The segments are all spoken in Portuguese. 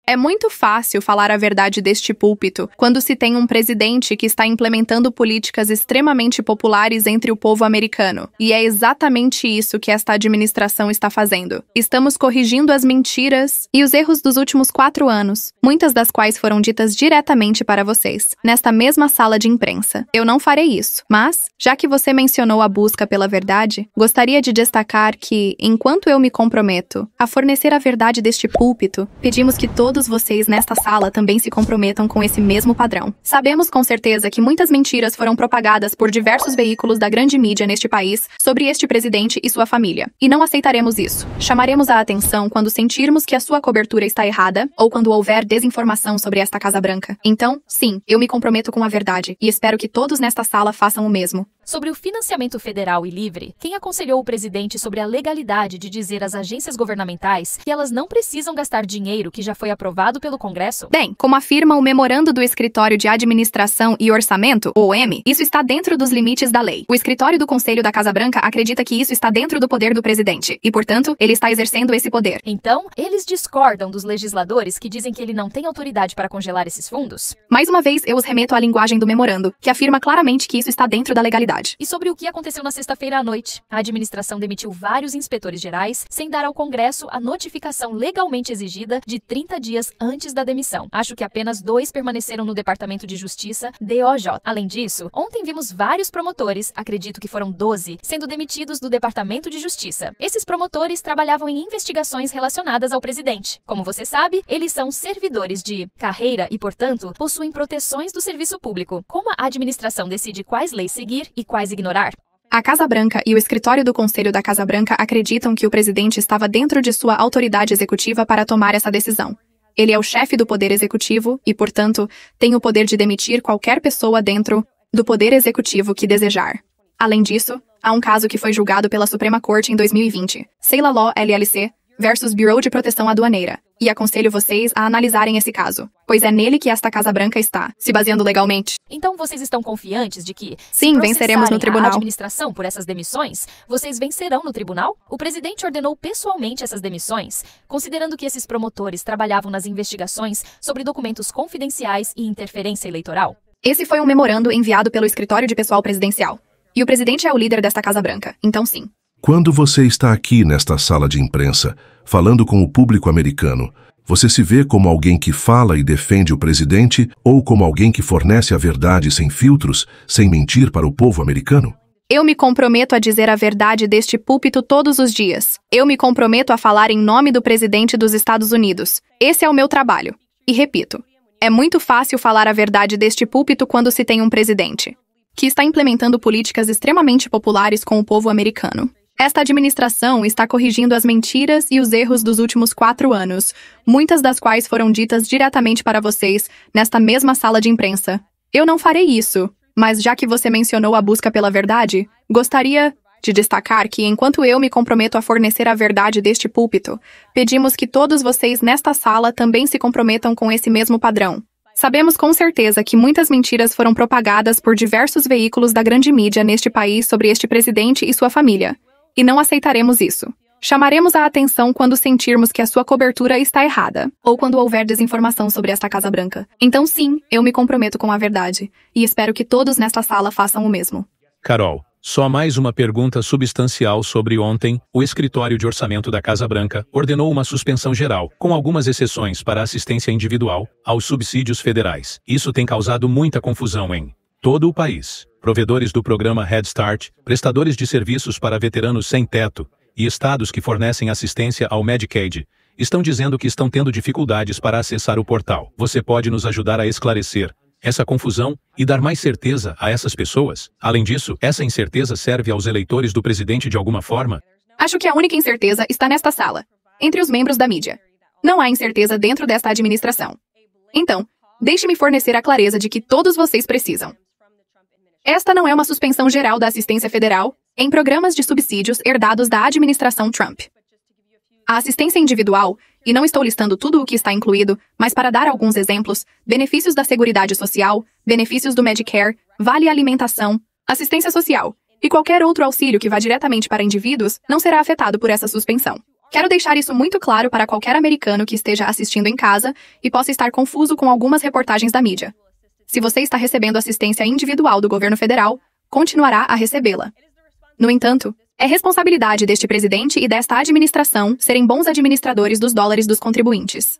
É muito fácil falar a verdade deste púlpito quando se tem um presidente que está implementando políticas extremamente populares entre o povo americano. E é exatamente isso que esta administração está fazendo. Estamos corrigindo as mentiras e os erros dos últimos 4 anos, muitas das quais foram ditas diretamente para vocês, nesta mesma sala de imprensa. Eu não farei isso, mas, já que você mencionou a busca pela verdade, gostaria de destacar que, enquanto eu me comprometo a fornecer a verdade deste púlpito, pedimos que todos vocês nesta sala também se comprometam com esse mesmo padrão. Sabemos com certeza que muitas mentiras foram propagadas por diversos veículos da grande mídia neste país sobre este presidente e sua família. E não aceitaremos isso. Chamaremos a atenção quando sentirmos que a sua cobertura está errada ou quando houver desinformação sobre esta Casa Branca. Então, sim, eu me comprometo com a verdade e espero que todos nesta sala façam o mesmo. Sobre o financiamento federal e livre, quem aconselhou o presidente sobre a legalidade de dizer às agências governamentais que elas não precisam gastar dinheiro que já foi aprovado pelo Congresso? Bem, como afirma o Memorando do Escritório de Administração e Orçamento, OM, isso está dentro dos limites da lei. O Escritório do Conselho da Casa Branca acredita que isso está dentro do poder do presidente e, portanto, ele está exercendo esse poder. Então, eles discordam dos legisladores que dizem que ele não tem autoridade para congelar esses fundos? Mais uma vez, eu os remeto à linguagem do memorando, que afirma claramente que isso está dentro da legalidade. E sobre o que aconteceu na sexta-feira à noite? A administração demitiu vários inspetores gerais sem dar ao Congresso a notificação legalmente exigida de 30 dias antes da demissão. Acho que apenas 2 permaneceram no Departamento de Justiça, DOJ. Além disso, ontem vimos vários promotores, acredito que foram 12, sendo demitidos do Departamento de Justiça. Esses promotores trabalhavam em investigações relacionadas ao presidente. Como você sabe, eles são servidores de carreira e, portanto, possuem proteções do serviço público. Como a administração decide quais leis seguir e quais ignorar? A Casa Branca e o escritório do Conselho da Casa Branca acreditam que o presidente estava dentro de sua autoridade executiva para tomar essa decisão. Ele é o chefe do Poder Executivo e, portanto, tem o poder de demitir qualquer pessoa dentro do Poder Executivo que desejar. Além disso, há um caso que foi julgado pela Suprema Corte em 2020, Sailor Law LLC versus Bureau de Proteção Aduaneira, e aconselho vocês a analisarem esse caso, pois é nele que esta Casa Branca está, se baseando legalmente. Então vocês estão confiantes de que, sim, venceremos no tribunal. A administração por essas demissões, vocês vencerão no tribunal? O presidente ordenou pessoalmente essas demissões, considerando que esses promotores trabalhavam nas investigações sobre documentos confidenciais e interferência eleitoral. Esse foi um memorando enviado pelo escritório de pessoal presidencial. E o presidente é o líder desta Casa Branca, então sim. Quando você está aqui nesta sala de imprensa, falando com o público americano, você se vê como alguém que fala e defende o presidente ou como alguém que fornece a verdade sem filtros, sem mentir para o povo americano? Eu me comprometo a dizer a verdade deste púlpito todos os dias. Eu me comprometo a falar em nome do presidente dos Estados Unidos. Esse é o meu trabalho. E repito, é muito fácil falar a verdade deste púlpito quando se tem um presidente que está implementando políticas extremamente populares com o povo americano. Esta administração está corrigindo as mentiras e os erros dos últimos 4 anos, muitas das quais foram ditas diretamente para vocês, nesta mesma sala de imprensa. Eu não farei isso, mas já que você mencionou a busca pela verdade, gostaria de destacar que, enquanto eu me comprometo a fornecer a verdade deste púlpito, pedimos que todos vocês nesta sala também se comprometam com esse mesmo padrão. Sabemos com certeza que muitas mentiras foram propagadas por diversos veículos da grande mídia neste país sobre este presidente e sua família. E não aceitaremos isso. Chamaremos a atenção quando sentirmos que a sua cobertura está errada, ou quando houver desinformação sobre esta Casa Branca. Então sim, eu me comprometo com a verdade, e espero que todos nesta sala façam o mesmo. Carol, só mais uma pergunta substancial sobre ontem. O Escritório de Orçamento da Casa Branca ordenou uma suspensão geral, com algumas exceções para assistência individual, aos subsídios federais. Isso tem causado muita confusão em todo o país. Provedores do programa Head Start, prestadores de serviços para veteranos sem teto e estados que fornecem assistência ao Medicaid estão dizendo que estão tendo dificuldades para acessar o portal. Você pode nos ajudar a esclarecer essa confusão e dar mais certeza a essas pessoas? Além disso, essa incerteza serve aos eleitores do presidente de alguma forma? Acho que a única incerteza está nesta sala, entre os membros da mídia. Não há incerteza dentro desta administração. Então, deixe-me fornecer a clareza de que todos vocês precisam. Esta não é uma suspensão geral da assistência federal em programas de subsídios herdados da administração Trump. A assistência individual, e não estou listando tudo o que está incluído, mas para dar alguns exemplos, benefícios da Seguridade Social, benefícios do Medicare, vale alimentação, assistência social, e qualquer outro auxílio que vá diretamente para indivíduos não será afetado por essa suspensão. Quero deixar isso muito claro para qualquer americano que esteja assistindo em casa e possa estar confuso com algumas reportagens da mídia. Se você está recebendo assistência individual do governo federal, continuará a recebê-la. No entanto, é responsabilidade deste presidente e desta administração serem bons administradores dos dólares dos contribuintes.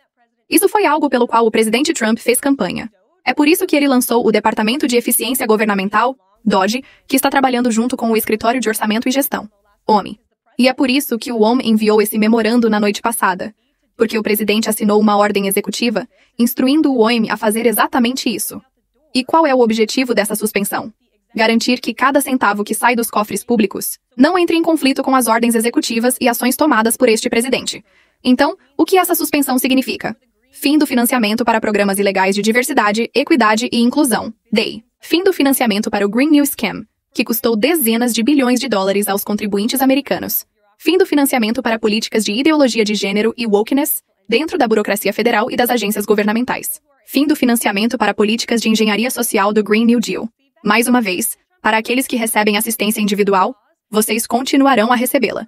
Isso foi algo pelo qual o presidente Trump fez campanha. É por isso que ele lançou o Departamento de Eficiência Governamental, DOGE, que está trabalhando junto com o Escritório de Orçamento e Gestão, OME. E é por isso que o OME enviou esse memorando na noite passada, porque o presidente assinou uma ordem executiva instruindo o OME a fazer exatamente isso. E qual é o objetivo dessa suspensão? Garantir que cada centavo que sai dos cofres públicos não entre em conflito com as ordens executivas e ações tomadas por este presidente. Então, o que essa suspensão significa? Fim do financiamento para programas ilegais de diversidade, equidade e inclusão, DEI. Fim do financiamento para o Green New Scam, que custou dezenas de bilhões de dólares aos contribuintes americanos. Fim do financiamento para políticas de ideologia de gênero e wokeness dentro da burocracia federal e das agências governamentais. Fim do financiamento para políticas de engenharia social do Green New Deal. Mais uma vez, para aqueles que recebem assistência individual, vocês continuarão a recebê-la.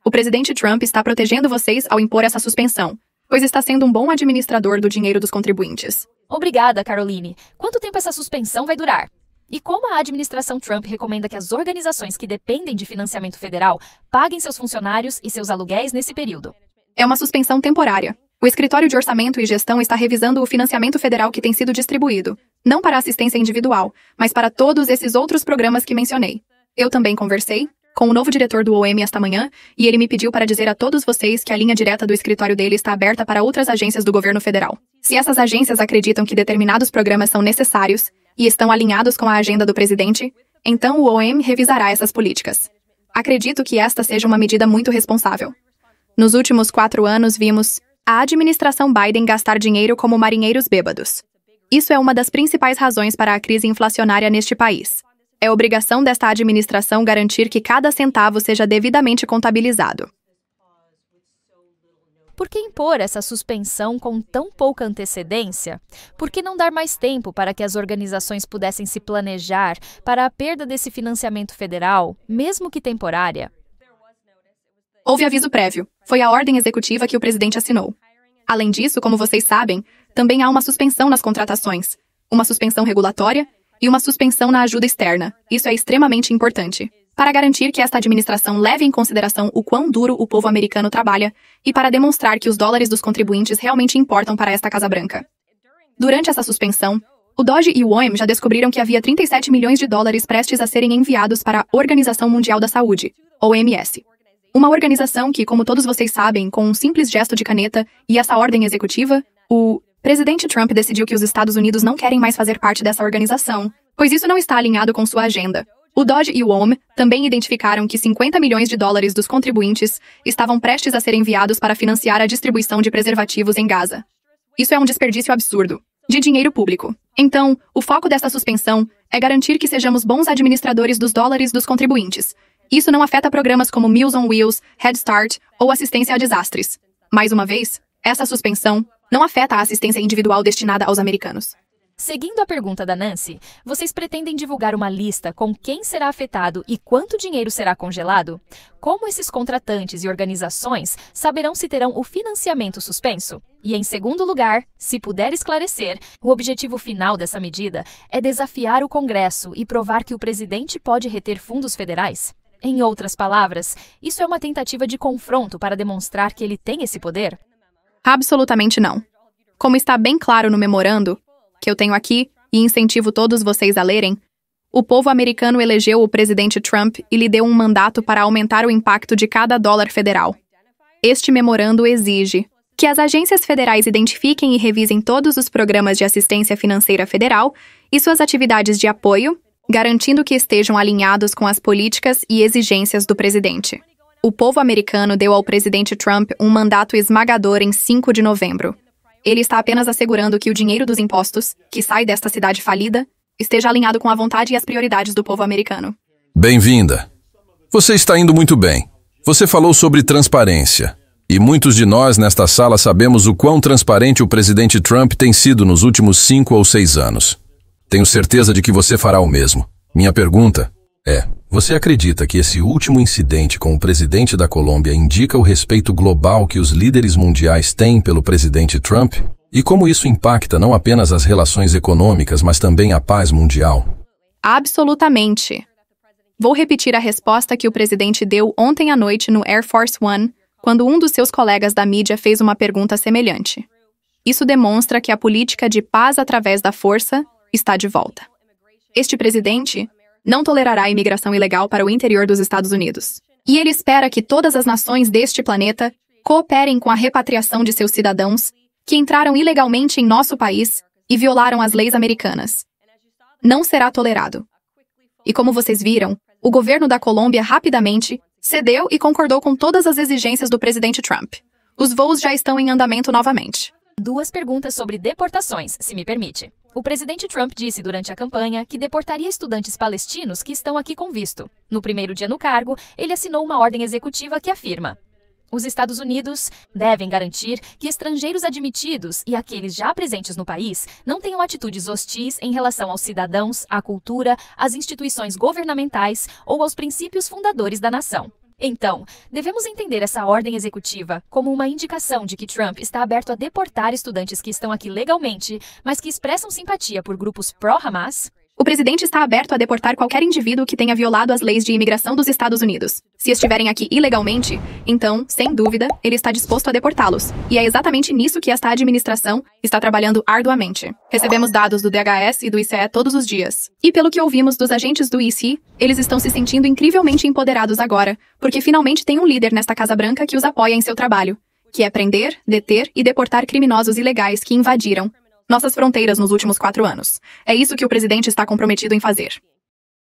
O presidente Trump está protegendo vocês ao impor essa suspensão, pois está sendo um bom administrador do dinheiro dos contribuintes. Obrigada, Caroline. Quanto tempo essa suspensão vai durar? E como a administração Trump recomenda que as organizações que dependem de financiamento federal paguem seus funcionários e seus aluguéis nesse período? É uma suspensão temporária. O Escritório de Orçamento e Gestão está revisando o financiamento federal que tem sido distribuído, não para assistência individual, mas para todos esses outros programas que mencionei. Eu também conversei com o novo diretor do OME esta manhã, e ele me pediu para dizer a todos vocês que a linha direta do escritório dele está aberta para outras agências do governo federal. Se essas agências acreditam que determinados programas são necessários e estão alinhados com a agenda do presidente, então o OME revisará essas políticas. Acredito que esta seja uma medida muito responsável. Nos últimos 4 anos vimos a administração Biden gastar dinheiro como marinheiros bêbados. Isso é uma das principais razões para a crise inflacionária neste país. É obrigação desta administração garantir que cada centavo seja devidamente contabilizado. Por que impor essa suspensão com tão pouca antecedência? Por que não dar mais tempo para que as organizações pudessem se planejar para a perda desse financiamento federal, mesmo que temporária? Houve aviso prévio. Foi a ordem executiva que o presidente assinou. Além disso, como vocês sabem, também há uma suspensão nas contratações, uma suspensão regulatória e uma suspensão na ajuda externa. Isso é extremamente importante, para garantir que esta administração leve em consideração o quão duro o povo americano trabalha e para demonstrar que os dólares dos contribuintes realmente importam para esta Casa Branca. Durante essa suspensão, o DOGE e o OME já descobriram que havia 37 milhões de dólares prestes a serem enviados para a Organização Mundial da Saúde, OMS. Uma organização que, como todos vocês sabem, com um simples gesto de caneta e essa ordem executiva, o presidente Trump decidiu que os Estados Unidos não querem mais fazer parte dessa organização, pois isso não está alinhado com sua agenda. O DOGE e o OME também identificaram que 50 milhões de dólares dos contribuintes estavam prestes a ser enviados para financiar a distribuição de preservativos em Gaza. Isso é um desperdício absurdo de dinheiro público. Então, o foco desta suspensão é garantir que sejamos bons administradores dos dólares dos contribuintes. Isso não afeta programas como Meals on Wheels, Head Start ou assistência a desastres. Mais uma vez, essa suspensão não afeta a assistência individual destinada aos americanos. Seguindo a pergunta da Nancy, vocês pretendem divulgar uma lista com quem será afetado e quanto dinheiro será congelado? Como esses contratantes e organizações saberão se terão o financiamento suspenso? E, em segundo lugar, se puder esclarecer, o objetivo final dessa medida é desafiar o Congresso e provar que o presidente pode reter fundos federais? Em outras palavras, isso é uma tentativa de confronto para demonstrar que ele tem esse poder? Absolutamente não. Como está bem claro no memorando, que eu tenho aqui e incentivo todos vocês a lerem, o povo americano elegeu o presidente Trump e lhe deu um mandato para aumentar o impacto de cada dólar federal. Este memorando exige que as agências federais identifiquem e revisem todos os programas de assistência financeira federal e suas atividades de apoio, garantindo que estejam alinhados com as políticas e exigências do presidente. O povo americano deu ao presidente Trump um mandato esmagador em 5 de novembro. Ele está apenas assegurando que o dinheiro dos impostos, que sai desta cidade falida, esteja alinhado com a vontade e as prioridades do povo americano. Bem-vinda. Você está indo muito bem. Você falou sobre transparência. E muitos de nós nesta sala sabemos o quão transparente o presidente Trump tem sido nos últimos 5 ou 6 anos. Tenho certeza de que você fará o mesmo. Minha pergunta é, Você acredita que esse último incidente com o presidente da Colômbia indica o respeito global que os líderes mundiais têm pelo presidente Trump? E como isso impacta não apenas as relações econômicas, mas também a paz mundial? Absolutamente. Vou repetir a resposta que o presidente deu ontem à noite no Air Force One, quando um dos seus colegas da mídia fez uma pergunta semelhante. Isso demonstra que a política de paz através da força está de volta. Este presidente não tolerará a imigração ilegal para o interior dos Estados Unidos. E ele espera que todas as nações deste planeta cooperem com a repatriação de seus cidadãos que entraram ilegalmente em nosso país e violaram as leis americanas. Não será tolerado. E como vocês viram, o governo da Colômbia rapidamente cedeu e concordou com todas as exigências do presidente Trump. Os voos já estão em andamento novamente. 2 perguntas sobre deportações, se me permite. O presidente Trump disse durante a campanha que deportaria estudantes palestinos que estão aqui com visto. No primeiro dia no cargo, ele assinou uma ordem executiva que afirma: os Estados Unidos devem garantir que estrangeiros admitidos e aqueles já presentes no país não tenham atitudes hostis em relação aos cidadãos, à cultura, às instituições governamentais ou aos princípios fundadores da nação. Então, devemos entender essa ordem executiva como uma indicação de que Trump está aberto a deportar estudantes que estão aqui legalmente, mas que expressam simpatia por grupos pró-Hamas? O presidente está aberto a deportar qualquer indivíduo que tenha violado as leis de imigração dos Estados Unidos. Se estiverem aqui ilegalmente, então, sem dúvida, ele está disposto a deportá-los. E é exatamente nisso que esta administração está trabalhando arduamente. Recebemos dados do DHS e do ICE todos os dias. E pelo que ouvimos dos agentes do ICE, eles estão se sentindo incrivelmente empoderados agora, porque finalmente tem um líder nesta Casa Branca que os apoia em seu trabalho, que é prender, deter e deportar criminosos ilegais que invadiram nossas fronteiras nos últimos 4 anos. É isso que o presidente está comprometido em fazer.